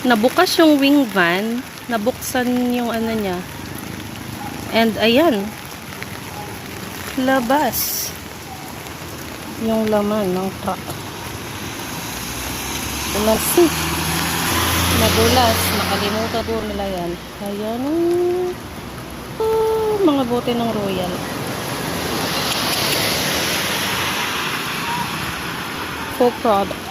Nabukas yung wing van. Nabuksan yung ano niya. And ayan. Labas. Yung laman ng truck. Tulasi. Nadulas. Nakalimutan po nila yan. Ayan. Oh, mga bote ng Royal. Full product.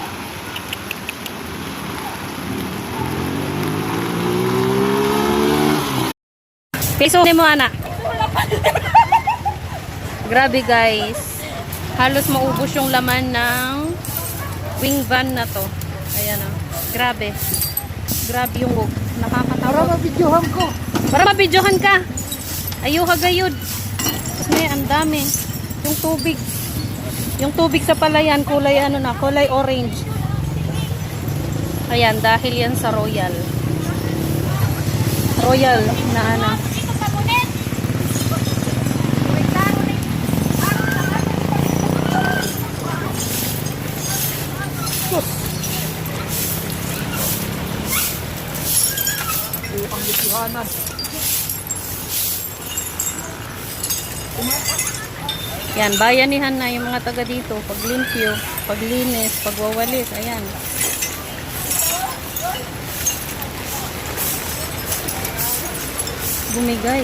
Peso ni mo, anak. Grabe guys. Halos maubos yung laman ng wing van na to. Ayan o. Grabe. Grabe yung hug. Nakakatakot. Para mabidyohan ko. Para mabidyohan ka. Ayuha gayud. May ang dami. Yung tubig. Yung tubig sa palayan, kulay ano na, kulay orange. Ayan, dahil yan sa Royal. Royal na ano. Ang bidyohanan. Yan, bayanihan na yung mga taga dito. Paglimpyo, paglinis, pagwawalis. Ayan. Bumigay.